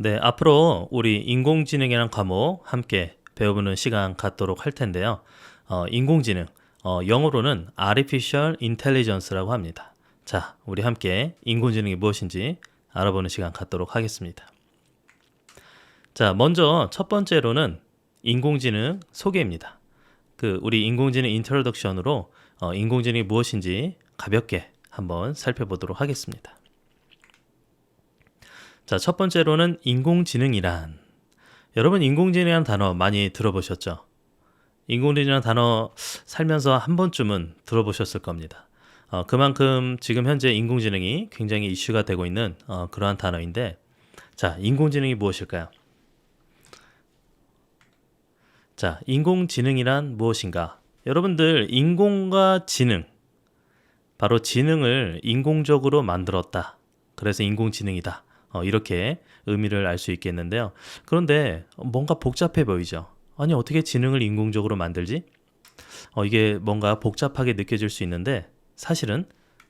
네, 앞으로 우리 인공지능이란 과목 함께 배워보는 시간 갖도록 할 텐데요. 인공지능, 영어로는 Artificial Intelligence라고 합니다. 자, 우리 함께 인공지능이 무엇인지 알아보는 시간 갖도록 하겠습니다. 자, 먼저 첫 번째로는 인공지능 소개입니다. 우리 인공지능 인트로덕션으로 인공지능이 무엇인지 가볍게 한번 살펴보도록 하겠습니다. 자, 첫 번째로는 인공지능이란, 여러분 인공지능이라는 단어 많이 들어보셨죠? 인공지능이라는 단어 살면서 한 번쯤은 들어보셨을 겁니다. 그만큼 지금 현재 인공지능이 굉장히 이슈가 되고 있는 그러한 단어인데, 자, 인공지능이 무엇일까요? 자, 인공지능이란 무엇인가? 여러분들 인공과 지능, 바로 지능을 인공적으로 만들었다. 그래서 인공지능이다. 이렇게 의미를 알 수 있겠는데요. 그런데 뭔가 복잡해 보이죠? 아니, 어떻게 지능을 인공적으로 만들지? 이게 뭔가 복잡하게 느껴질 수 있는데 사실은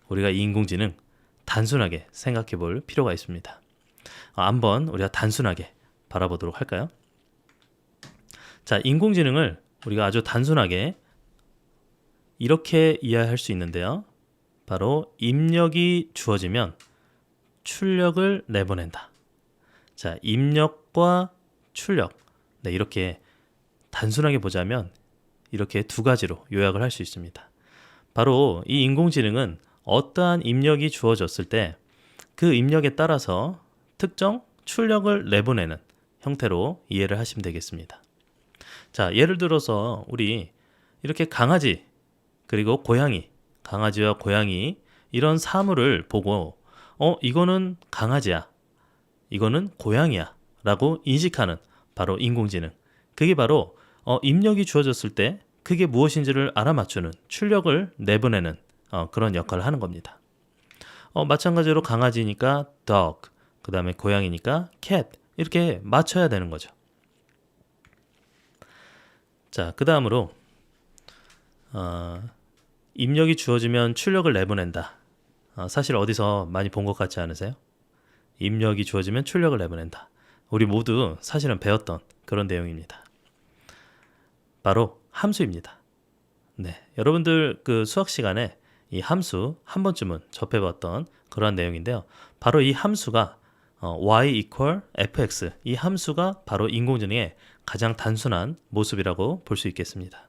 우리가 이 인공지능 단순하게 생각해 볼 필요가 있습니다. 한번 우리가 단순하게 바라보도록 할까요? 자, 인공지능을 우리가 아주 단순하게 이렇게 이해할 수 있는데요. 바로 입력이 주어지면 출력을 내보낸다. 자, 입력과 출력. 네, 이렇게 단순하게 보자면 이렇게 두 가지로 요약을 할 수 있습니다. 바로 이 인공지능은 어떠한 입력이 주어졌을 때 그 입력에 따라서 특정 출력을 내보내는 형태로 이해를 하시면 되겠습니다. 자, 예를 들어서 우리 이렇게 강아지 그리고 고양이, 강아지와 고양이 이런 사물을 보고 이거는 강아지야, 이거는 고양이야 라고 인식하는 바로 인공지능. 그게 바로 입력이 주어졌을 때 그게 무엇인지를 알아맞추는, 출력을 내보내는 그런 역할을 하는 겁니다. 마찬가지로 강아지니까 dog, 그 다음에 고양이니까 cat, 이렇게 맞춰야 되는 거죠. 자, 그 다음으로 입력이 주어지면 출력을 내보낸다. 사실 어디서 많이 본 것 같지 않으세요? 입력이 주어지면 출력을 내보낸다. 우리 모두 사실은 배웠던 그런 내용입니다. 바로 함수입니다. 네, 여러분들 그 수학 시간에 이 함수 한 번쯤은 접해봤던 그러한 내용인데요. 바로 이 함수가 y equal fx, 이 함수가 바로 인공지능의 가장 단순한 모습이라고 볼 수 있겠습니다.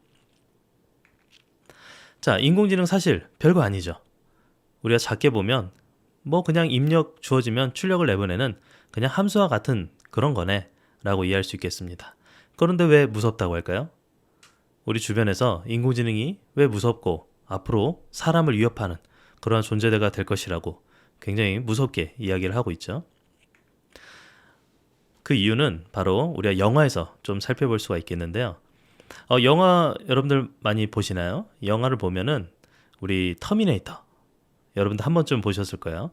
자, 인공지능 사실 별거 아니죠. 우리가 작게 보면 뭐 그냥 입력 주어지면 출력을 내보내는 그냥 함수와 같은 그런 거네 라고 이해할 수 있겠습니다. 그런데 왜 무섭다고 할까요? 우리 주변에서 인공지능이 왜 무섭고 앞으로 사람을 위협하는 그러한 존재가 될 것이라고 굉장히 무섭게 이야기를 하고 있죠. 그 이유는 바로 우리가 영화에서 좀 살펴볼 수가 있겠는데요. 영화 여러분들 많이 보시나요? 영화를 보면은 우리 터미네이터, 여러분들 한 번쯤 보셨을 거예요.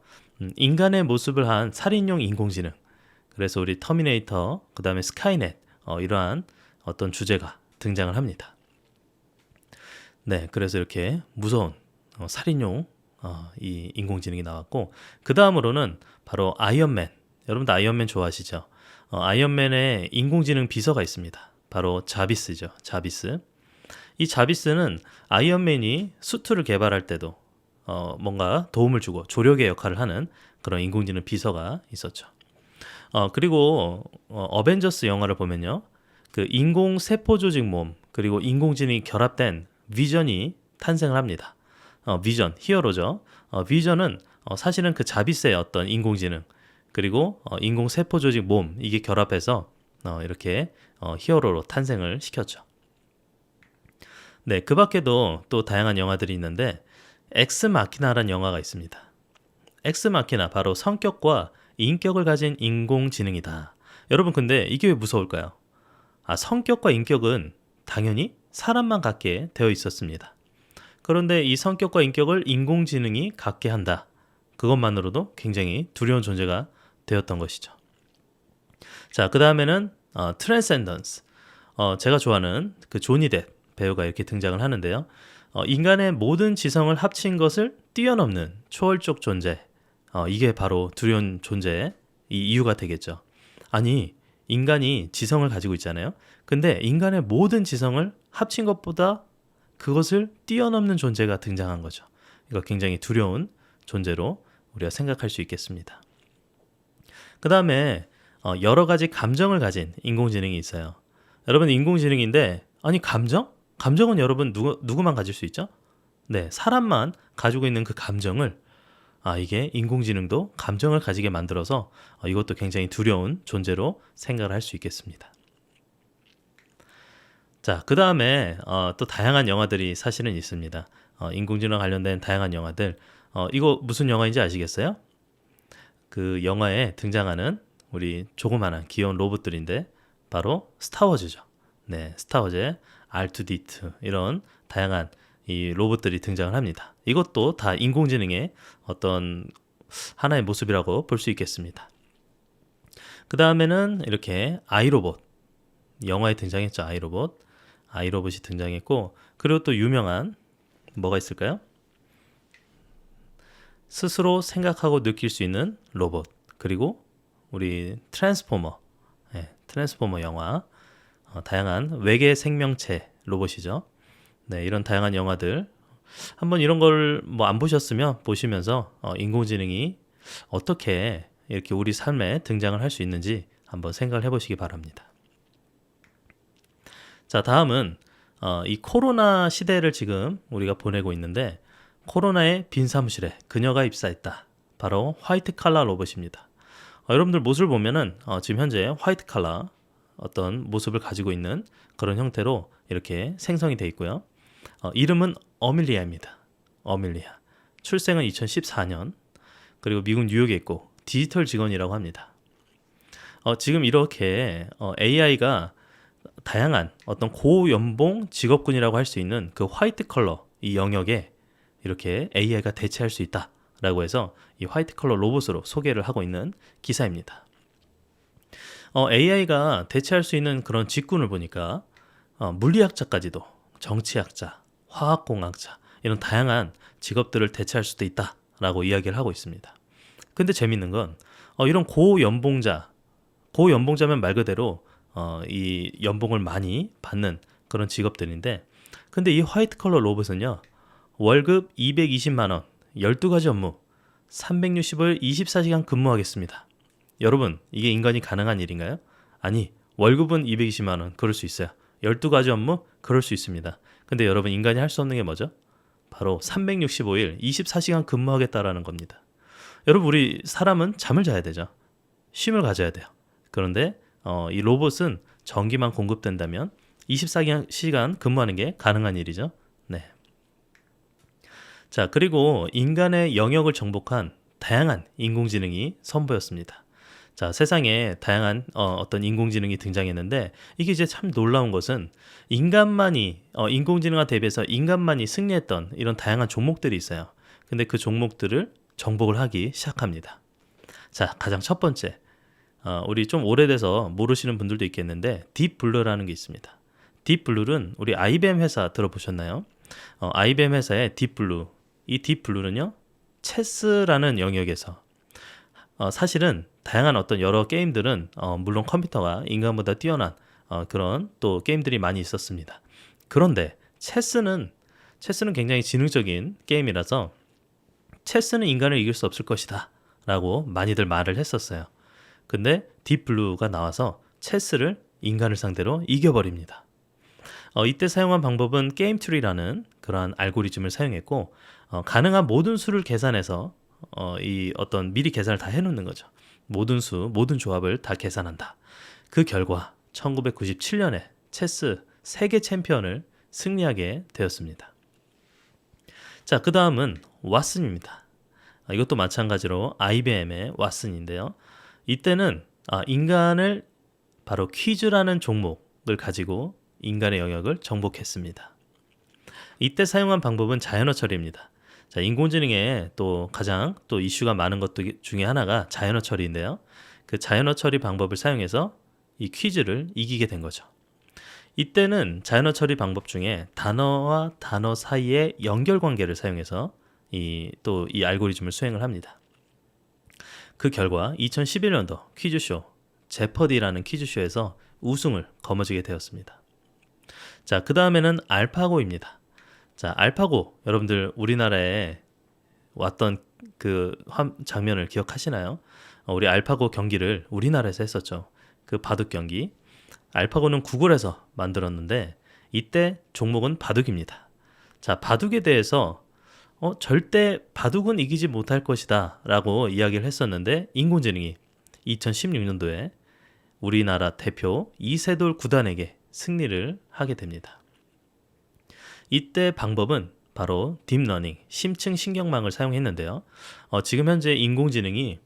인간의 모습을 한 살인용 인공지능. 그래서 우리 터미네이터, 그 다음에 스카이넷, 이러한 어떤 주제가 등장을 합니다. 네, 그래서 이렇게 무서운 살인용 이 인공지능이 나왔고, 그 다음으로는 바로 아이언맨. 여러분들 아이언맨 좋아하시죠? 아이언맨의 인공지능 비서가 있습니다. 바로 자비스죠. 자비스. 이 자비스는 아이언맨이 수트를 개발할 때도 뭔가 도움을 주고 조력의 역할을 하는 그런 인공지능 비서가 있었죠. 그리고 어벤져스 영화를 보면요, 그 인공 세포 조직 몸 그리고 인공지능이 결합된 비전이 탄생을 합니다. 비전, 히어로죠. 비전은 사실은 그 자비스의 어떤 인공지능 그리고 인공 세포 조직 몸, 이게 결합해서 이렇게 히어로로 탄생을 시켰죠. 네, 그 밖에도 또 다양한 영화들이 있는데 엑스마키나라는 영화가 있습니다. 엑스마키나, 바로 성격과 인격을 가진 인공지능이다. 여러분, 근데 이게 왜 무서울까요? 성격과 인격은 당연히 사람만 갖게 되어 있었습니다. 그런데 이 성격과 인격을 인공지능이 갖게 한다. 그것만으로도 굉장히 두려운 존재가 되었던 것이죠. 자, 그 다음에는 트랜센던스. 제가 좋아하는 그 조니 뎁 배우가 이렇게 등장을 하는데요. 인간의 모든 지성을 합친 것을 뛰어넘는 초월적 존재, 이게 바로 두려운 존재의 이 이유가 되겠죠. 아니, 인간이 지성을 가지고 있잖아요. 근데 인간의 모든 지성을 합친 것보다 그것을 뛰어넘는 존재가 등장한 거죠. 이거 굉장히 두려운 존재로 우리가 생각할 수 있겠습니다. 그 다음에 여러 가지 감정을 가진 인공지능이 있어요. 여러분, 인공지능인데 아니 감정? 감정은 여러분 누구만 가질 수 있죠? 네, 사람만 가지고 있는 그 감정을 이게 인공지능도 감정을 가지게 만들어서 이것도 굉장히 두려운 존재로 생각을 할 수 있겠습니다. 자, 그 다음에 또 다양한 영화들이 사실은 있습니다. 인공지능 관련된 다양한 영화들. 이거 무슨 영화인지 아시겠어요? 그 영화에 등장하는 우리 조그마한 귀여운 로봇들인데 바로 스타워즈죠. 네, 스타워즈의 R2D2 이런 다양한 이 로봇들이 등장을 합니다. 이것도 다 인공지능의 어떤 하나의 모습이라고 볼 수 있겠습니다. 그 다음에는 이렇게 아이로봇, 영화에 등장했죠. 아이로봇이 등장했고, 그리고 또 유명한 뭐가 있을까요? 스스로 생각하고 느낄 수 있는 로봇, 그리고 우리 트랜스포머 영화, 다양한 외계 생명체 로봇이죠. 네, 이런 다양한 영화들 한번 이런 걸 뭐 안 보셨으면 보시면서 인공지능이 어떻게 이렇게 우리 삶에 등장을 할 수 있는지 한번 생각을 해보시기 바랍니다. 자, 다음은 이 코로나 시대를 지금 우리가 보내고 있는데 코로나의 빈 사무실에 그녀가 입사했다. 바로 화이트 칼라 로봇입니다. 여러분들 모습을 보면은 지금 현재 화이트 칼라 어떤 모습을 가지고 있는 그런 형태로 이렇게 생성이 되어 있고요. 이름은 어밀리아입니다. 어밀리아. 출생은 2014년. 그리고 미국 뉴욕에 있고 디지털 직원이라고 합니다. 지금 이렇게 AI가 다양한 어떤 고연봉 직업군이라고 할 수 있는 그 화이트 컬러 이 영역에 이렇게 AI가 대체할 수 있다라고 해서 이 화이트 컬러 로봇으로 소개를 하고 있는 기사입니다. AI가 대체할 수 있는 그런 직군을 보니까 물리학자까지도 정치학자, 화학공학자 이런 다양한 직업들을 대체할 수도 있다라고 이야기를 하고 있습니다. 근데 재밌는 건 이런 고연봉자면 말 그대로 이 연봉을 많이 받는 그런 직업들인데, 근데 이 화이트 컬러 로봇은요 월급 220만 원, 12가지 업무, 365일 24시간 근무하겠습니다. 여러분, 이게 인간이 가능한 일인가요? 아니, 월급은 220만 원, 그럴 수 있어요. 12가지 업무, 그럴 수 있습니다. 근데 여러분, 인간이 할 수 없는 게 뭐죠? 바로 365일 24시간 근무하겠다라는 겁니다. 여러분, 우리 사람은 잠을 자야 되죠. 쉼을 가져야 돼요. 그런데 이 로봇은 전기만 공급된다면 24시간 근무하는 게 가능한 일이죠. 네. 자, 그리고 인간의 영역을 정복한 다양한 인공지능이 선보였습니다. 자, 세상에 다양한 어떤 인공지능이 등장했는데 이게 이제 참 놀라운 것은 인공지능과 대비해서 인간만이 승리했던 이런 다양한 종목들이 있어요. 근데 그 종목들을 정복을 하기 시작합니다. 자, 가장 첫 번째, 우리 좀 오래돼서 모르시는 분들도 있겠는데 딥블루라는 게 있습니다. 딥블루는 우리 IBM 회사 들어보셨나요? IBM 회사의 딥블루, 이 딥블루는요 체스라는 영역에서 사실은 다양한 어떤 여러 게임들은 물론 컴퓨터가 인간보다 뛰어난 그런 또 게임들이 많이 있었습니다. 그런데 체스는 굉장히 지능적인 게임이라서 체스는 인간을 이길 수 없을 것이다 라고 많이들 말을 했었어요. 근데 딥블루가 나와서 체스를 인간을 상대로 이겨버립니다. 이때 사용한 방법은 게임트리라는 그러한 알고리즘을 사용했고 가능한 모든 수를 계산해서 이 어떤 미리 계산을 다 해놓는 거죠. 모든 조합을 다 계산한다. 그 결과 1997년에 체스 세계 챔피언을 승리하게 되었습니다. 자, 그 다음은 왓슨입니다. 이것도 마찬가지로 IBM의 왓슨인데요. 이때는 인간을 바로 퀴즈라는 종목을 가지고 인간의 영역을 정복했습니다. 이때 사용한 방법은 자연어 처리입니다. 자, 인공지능에 또 가장 또 이슈가 많은 것 중에 하나가 자연어 처리인데요. 그 자연어 처리 방법을 사용해서 이 퀴즈를 이기게 된 거죠. 이때는 자연어 처리 방법 중에 단어와 단어 사이의 연결 관계를 사용해서 이 알고리즘을 수행을 합니다. 그 결과 2011년도 퀴즈쇼 제퍼디라는 퀴즈쇼에서 우승을 거머쥐게 되었습니다. 자, 그 다음에는 알파고입니다. 자, 알파고 여러분들 우리나라에 왔던 그 장면을 기억하시나요? 우리 알파고 경기를 우리나라에서 했었죠. 그 바둑 경기. 알파고는 구글에서 만들었는데 이때 종목은 바둑입니다. 자, 바둑에 대해서 절대 바둑은 이기지 못할 것이다 라고 이야기를 했었는데 인공지능이 2016년도에 우리나라 대표 이세돌 구단에게 승리를 하게 됩니다. 이때 방법은 바로 딥러닝, 심층 신경망을 사용했는데요. 지금 현재 인공지능이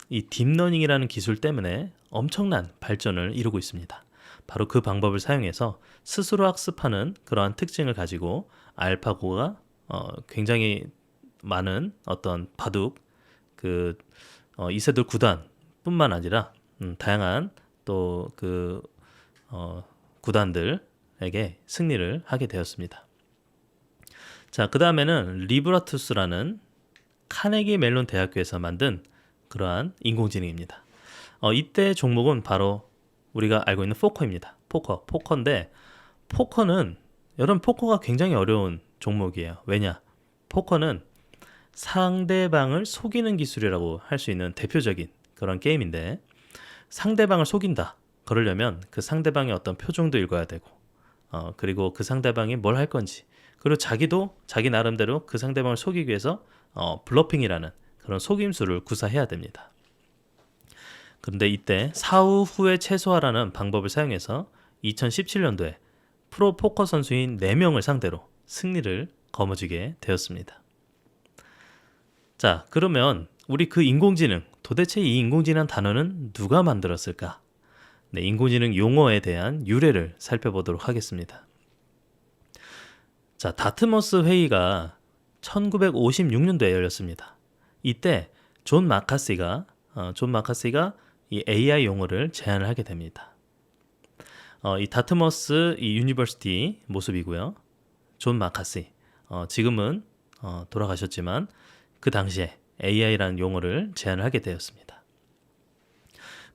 이 딥러닝이라는 기술 때문에 엄청난 발전을 이루고 있습니다. 바로 그 방법을 사용해서 스스로 학습하는 그러한 특징을 가지고 알파고가 굉장히 많은 어떤 바둑 이세돌 구단뿐만 아니라 다양한 또 구단들에게 승리를 하게 되었습니다. 자, 그 다음에는 리브라투스라는 카네기 멜론 대학교에서 만든 그러한 인공지능입니다. 이때 종목은 바로 우리가 알고 있는 포커입니다. 포커인데 포커는 여러분 포커가 굉장히 어려운 종목이에요. 왜냐? 포커는 상대방을 속이는 기술이라고 할 수 있는 대표적인 그런 게임인데 상대방을 속인다. 그러려면 그 상대방의 어떤 표정도 읽어야 되고 그리고 그 상대방이 뭘 할 건지 그리고 자기도 자기 나름대로 그 상대방을 속이기 위해서 블러핑이라는 그런 속임수를 구사해야 됩니다. 그런데 이때 사후 후에 최소화라는 방법을 사용해서 2017년도에 프로 포커 선수인 4명을 상대로 승리를 거머쥐게 되었습니다. 자, 그러면 우리 그 인공지능, 도대체 이 인공지능 단어는 누가 만들었을까? 네, 인공지능 용어에 대한 유래를 살펴보도록 하겠습니다. 자, 다트머스 회의가 1956년도에 열렸습니다. 이때 존 마카시가 이 AI 용어를 제안을 하게 됩니다. 이 다트머스 이 유니버시티 모습이고요. 존 마카시 지금은 돌아가셨지만 그 당시에 AI라는 용어를 제안을 하게 되었습니다.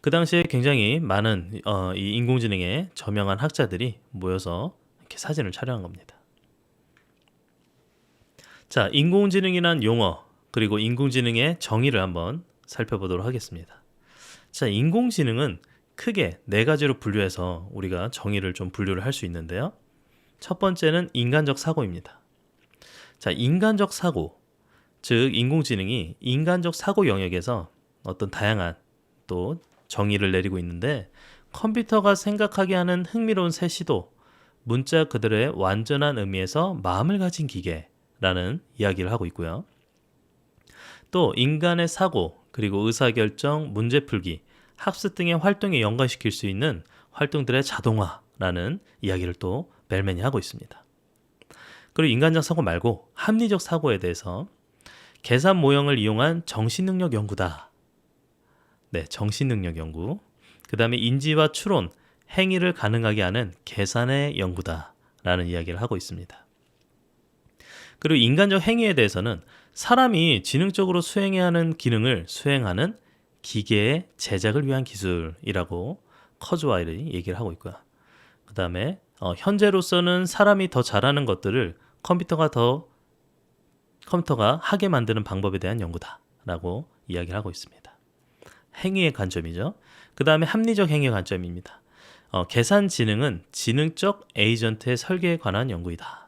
그 당시에 굉장히 많은 이 인공지능에 저명한 학자들이 모여서 이렇게 사진을 촬영한 겁니다. 자, 인공지능이란 용어 그리고 인공지능의 정의를 한번 살펴보도록 하겠습니다. 자, 인공지능은 크게 4가지로 분류해서 우리가 정의를 좀 분류를 할 수 있는데요. 첫 번째는 인간적 사고입니다. 자, 인간적 사고, 즉 인공지능이 인간적 사고 영역에서 어떤 다양한 또 정의를 내리고 있는데 컴퓨터가 생각하게 하는 흥미로운 새 시도, 문자 그대로의 완전한 의미에서 마음을 가진 기계라는 이야기를 하고 있고요. 또 인간의 사고, 그리고 의사결정, 문제풀기, 학습 등의 활동에 연관시킬 수 있는 활동들의 자동화라는 이야기를 또 벨맨이 하고 있습니다. 그리고 인간적 사고 말고 합리적 사고에 대해서 계산 모형을 이용한 정신능력 연구다. 네, 정신능력 연구. 그 다음에 인지와 추론, 행위를 가능하게 하는 계산의 연구다 라는 이야기를 하고 있습니다. 그리고 인간적 행위에 대해서는 사람이 지능적으로 수행해야 하는 기능을 수행하는 기계의 제작을 위한 기술이라고 커즈와일이 얘기를 하고 있고요. 그 다음에 현재로서는 사람이 더 잘하는 것들을 컴퓨터가 하게 만드는 방법에 대한 연구다라고 이야기를 하고 있습니다. 행위의 관점이죠. 그 다음에 합리적 행위의 관점입니다. 계산지능은 지능적 에이전트의 설계에 관한 연구이다.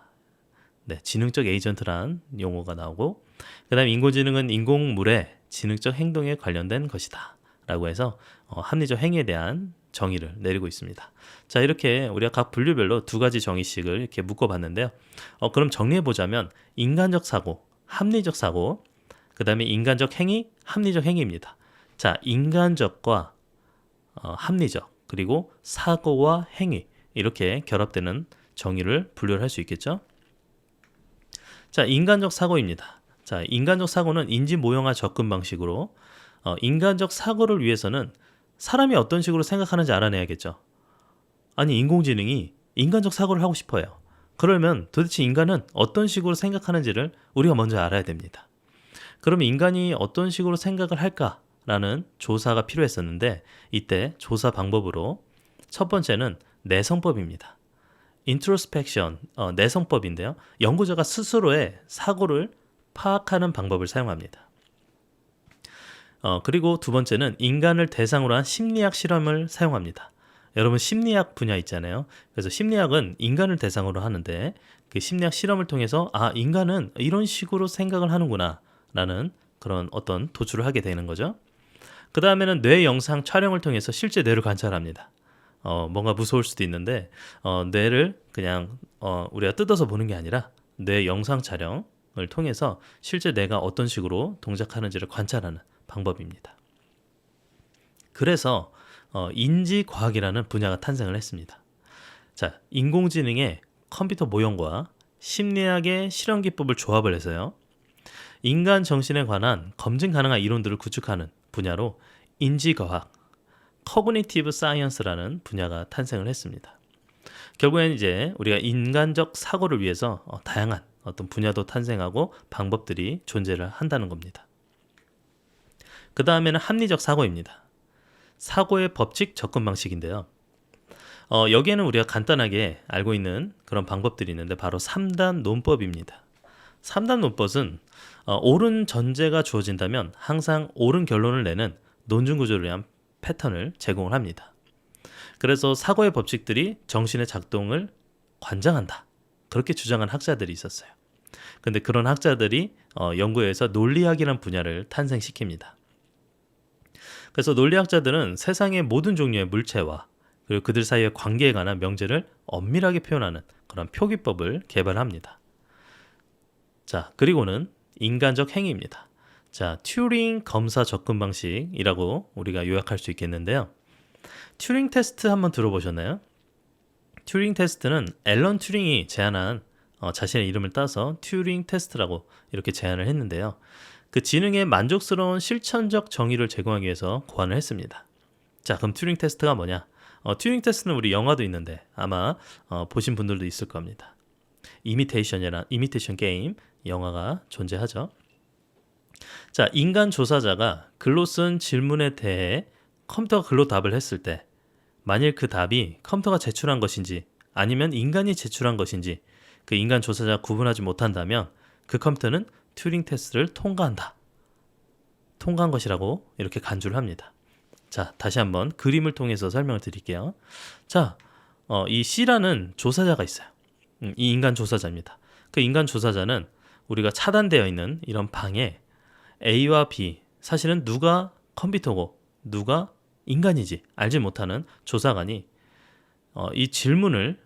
네, 지능적 에이전트란 용어가 나오고 그 다음에 인공지능은 인공물의 지능적 행동에 관련된 것이다 라고 해서 합리적 행위에 대한 정의를 내리고 있습니다. 자, 이렇게 우리가 각 분류별로 2가지 정의씩을 이렇게 묶어봤는데요. 그럼 정리해보자면 인간적 사고, 합리적 사고, 그 다음에 인간적 행위, 합리적 행위입니다. 자, 인간적과 합리적, 그리고 사고와 행위 이렇게 결합되는 정의를 분류를 할 수 있겠죠. 자, 인간적 사고입니다. 자, 인간적 사고는 인지 모형화 접근 방식으로 인간적 사고를 위해서는 사람이 어떤 식으로 생각하는지 알아내야겠죠. 아니, 인공지능이 인간적 사고를 하고 싶어요. 그러면 도대체 인간은 어떤 식으로 생각하는지를 우리가 먼저 알아야 됩니다. 그러면 인간이 어떤 식으로 생각을 할까? 라는 조사가 필요했었는데 이때 조사 방법으로 첫 번째는 내성법입니다. 인트로스펙션, 내성법인데요. 연구자가 스스로의 사고를 파악하는 방법을 사용합니다. 그리고 두 번째는 인간을 대상으로 한 심리학 실험을 사용합니다. 여러분 심리학 분야 있잖아요. 그래서 심리학은 인간을 대상으로 하는데 그 심리학 실험을 통해서 인간은 이런 식으로 생각을 하는구나 라는 그런 어떤 도출을 하게 되는 거죠. 그 다음에는 뇌 영상 촬영을 통해서 실제 뇌를 관찰합니다. 뭔가 무서울 수도 있는데 뇌를 그냥 우리가 뜯어서 보는 게 아니라 뇌 영상 촬영을 통해서 실제 뇌가 어떤 식으로 동작하는지를 관찰하는 방법입니다. 그래서 인지과학이라는 분야가 탄생을 했습니다. 자, 인공지능의 컴퓨터 모형과 심리학의 실험 기법을 조합을 해서요. 인간 정신에 관한 검증 가능한 이론들을 구축하는 분야로 인지과학, 커그니티브 사이언스라는 분야가 탄생을 했습니다. 결국엔 이제 우리가 인간적 사고를 위해서 다양한 어떤 분야도 탄생하고 방법들이 존재를 한다는 겁니다. 그 다음에는 합리적 사고입니다. 사고의 법칙 접근 방식인데요. 여기에는 우리가 간단하게 알고 있는 그런 방법들이 있는데 바로 3단 논법입니다. 3단 논법은 옳은 전제가 주어진다면 항상 옳은 결론을 내는 논증 구조를 위한 패턴을 제공을 합니다. 그래서 사고의 법칙들이 정신의 작동을 관장한다. 그렇게 주장한 학자들이 있었어요. 근데 그런 학자들이 연구에서 논리학이라는 분야를 탄생시킵니다. 그래서 논리학자들은 세상의 모든 종류의 물체와 그리고 그들 사이의 관계에 관한 명제를 엄밀하게 표현하는 그런 표기법을 개발합니다. 자, 그리고는 인간적 행위입니다. 자, 튜링 검사 접근 방식이라고 우리가 요약할 수 있겠는데요. 튜링 테스트 한번 들어보셨나요? 튜링 테스트는 앨런 튜링이 제안한 자신의 이름을 따서 튜링 테스트라고 이렇게 제안을 했는데요. 그 지능의 만족스러운 실천적 정의를 제공하기 위해서 고안을 했습니다. 자, 그럼 튜링 테스트가 뭐냐? 튜링 테스트는 우리 영화도 있는데 아마 보신 분들도 있을 겁니다. 이미테이션 게임 영화가 존재하죠. 자, 인간 조사자가 글로 쓴 질문에 대해 컴퓨터가 글로 답을 했을 때 만일 그 답이 컴퓨터가 제출한 것인지 아니면 인간이 제출한 것인지 그 인간 조사자가 구분하지 못한다면 그 컴퓨터는 튜링 테스트를 통과한 것이라고 이렇게 간주를 합니다. 자, 다시 한번 그림을 통해서 설명을 드릴게요. 자, 이 C라는 조사자가 있어요. 이 인간 조사자입니다. 그 인간 조사자는 우리가 차단되어 있는 이런 방에 A와 B, 사실은 누가 컴퓨터고 누가 인간이지 알지 못하는 조사관이 이 질문을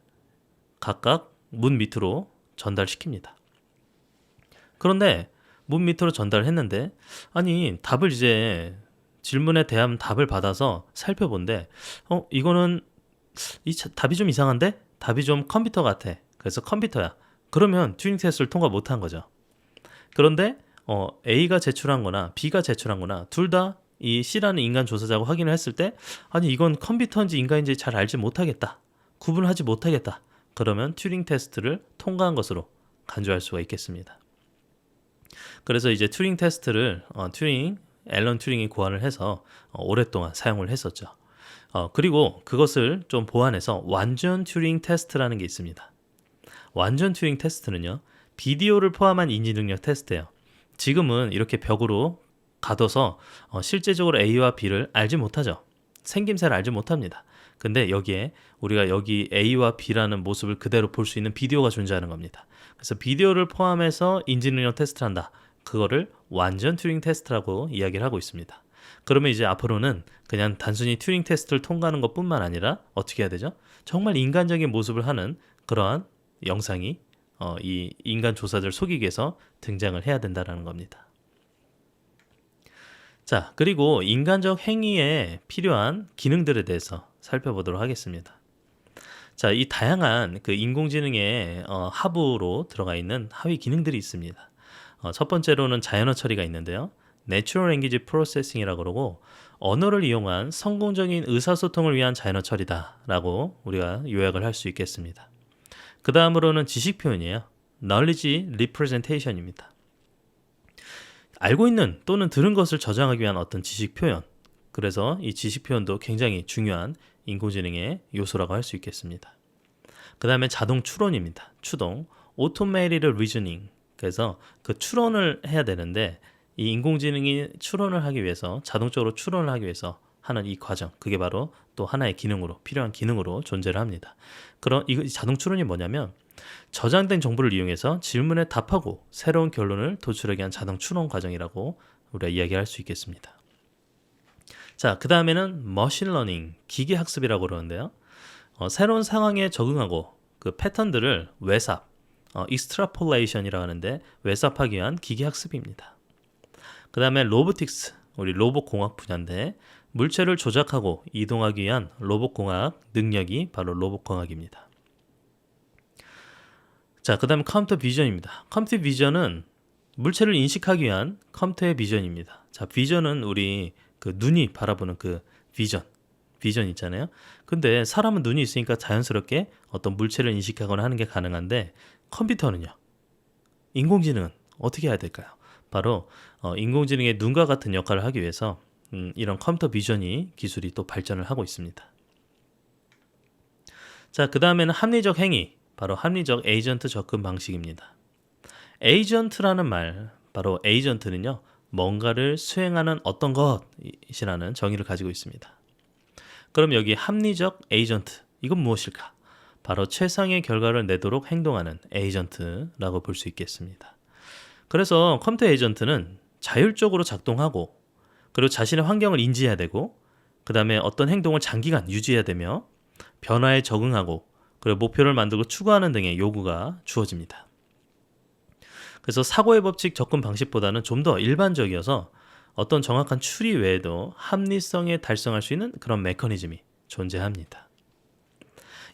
각각 문 밑으로 전달시킵니다. 그런데 문 밑으로 전달했는데 아니 답을 이제 질문에 대한 답을 받아서 살펴본데 이거는 답이 좀 이상한데? 답이 좀 컴퓨터 같아. 그래서 컴퓨터야. 그러면 튜링 테스트를 통과 못한 거죠. 그런데 A가 제출한 거나 B가 제출한 거나 둘 다 이 C라는 인간 조사자가 확인을 했을 때 아니 이건 컴퓨터인지 인간인지 잘 알지 못하겠다. 구분하지 못하겠다. 그러면 튜링 테스트를 통과한 것으로 간주할 수가 있겠습니다. 그래서 이제 튜링 테스트를 앨런 튜링이 고안을 해서 오랫동안 사용을 했었죠. 그리고 그것을 좀 보완해서 완전 튜링 테스트라는 게 있습니다. 완전 튜링 테스트는요. 비디오를 포함한 인지능력 테스트예요. 지금은 이렇게 벽으로 가둬서 실제적으로 A와 B를 알지 못하죠. 생김새를 알지 못합니다. 근데 여기에 우리가 여기 A와 B라는 모습을 그대로 볼 수 있는 비디오가 존재하는 겁니다. 그래서 비디오를 포함해서 인지능력 테스트를 한다. 그거를 완전 튜링 테스트라고 이야기를 하고 있습니다. 그러면 이제 앞으로는 그냥 단순히 튜링 테스트를 통과하는 것뿐만 아니라 어떻게 해야 되죠? 정말 인간적인 모습을 하는 그러한 영상이 이 인간 조사자를 속이기 위해서 등장을 해야 된다는 겁니다. 자, 그리고 인간적 행위에 필요한 기능들에 대해서 살펴보도록 하겠습니다. 자, 이 다양한 그 인공지능의 하부로 들어가 있는 하위 기능들이 있습니다. 첫 번째로는 자연어 처리가 있는데요. Natural Language Processing이라고 그러고 언어를 이용한 성공적인 의사소통을 위한 자연어 처리다라고 우리가 요약을 할 수 있겠습니다. 그 다음으로는 지식 표현이에요. Knowledge Representation입니다. 알고 있는 또는 들은 것을 저장하기 위한 어떤 지식 표현. 그래서 이 지식 표현도 굉장히 중요한 인공지능의 요소라고 할 수 있겠습니다. 그 다음에 자동 추론입니다. 추동, automated reasoning. 그래서 그 추론을 해야 되는데 이 인공지능이 추론을 하기 위해서 자동적으로 추론을 하기 위해서 하는 이 과정, 그게 바로 또 하나의 기능으로 필요한 기능으로 존재를 합니다. 그런 이 자동 추론이 뭐냐면 저장된 정보를 이용해서 질문에 답하고 새로운 결론을 도출하기 위한 자동 추론 과정이라고 우리가 이야기할 수 있겠습니다. 자, 그 다음에는 머신러닝, 기계학습이라고 그러는데요. 새로운 상황에 적응하고 그 패턴들을 외삽, extrapolation이라고 하는데 외삽하기 위한 기계학습입니다. 그 다음에 로보틱스, 우리 로봇공학 분야인데 물체를 조작하고 이동하기 위한 로봇공학 능력이 바로 로봇공학입니다. 자, 그 다음에 컴퓨터 비전입니다. 컴퓨터 비전은 물체를 인식하기 위한 컴퓨터의 비전입니다. 자, 비전은 우리 그 눈이 바라보는 그 비전 있잖아요. 근데 사람은 눈이 있으니까 자연스럽게 어떤 물체를 인식하거나 하는 게 가능한데 컴퓨터는요? 인공지능은 어떻게 해야 될까요? 바로 인공지능의 눈과 같은 역할을 하기 위해서 이런 컴퓨터 비전이 기술이 또 발전을 하고 있습니다. 자, 그 다음에는 합리적 행위, 바로 합리적 에이전트 접근 방식입니다. 에이전트라는 말, 바로 에이전트는요, 뭔가를 수행하는 어떤 것이라는 정의를 가지고 있습니다. 그럼 여기 합리적 에이전트, 이건 무엇일까? 바로 최상의 결과를 내도록 행동하는 에이전트라고 볼 수 있겠습니다. 그래서 컴퓨터 에이전트는 자율적으로 작동하고 그리고 자신의 환경을 인지해야 되고 그 다음에 어떤 행동을 장기간 유지해야 되며 변화에 적응하고 그리고 목표를 만들고 추구하는 등의 요구가 주어집니다. 그래서 사고의 법칙 접근 방식보다는 좀 더 일반적이어서 어떤 정확한 추리 외에도 합리성에 달성할 수 있는 그런 메커니즘이 존재합니다.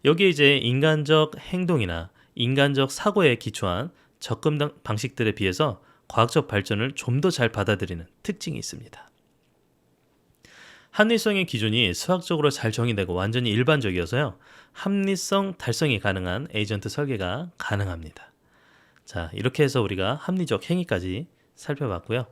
여기에 이제 인간적 행동이나 인간적 사고에 기초한 접근 방식들에 비해서 과학적 발전을 좀 더 잘 받아들이는 특징이 있습니다. 합리성의 기준이 수학적으로 잘 정의되고 완전히 일반적이어서요. 합리성 달성이 가능한 에이전트 설계가 가능합니다. 자, 이렇게 해서 우리가 합리적 행위까지 살펴봤고요.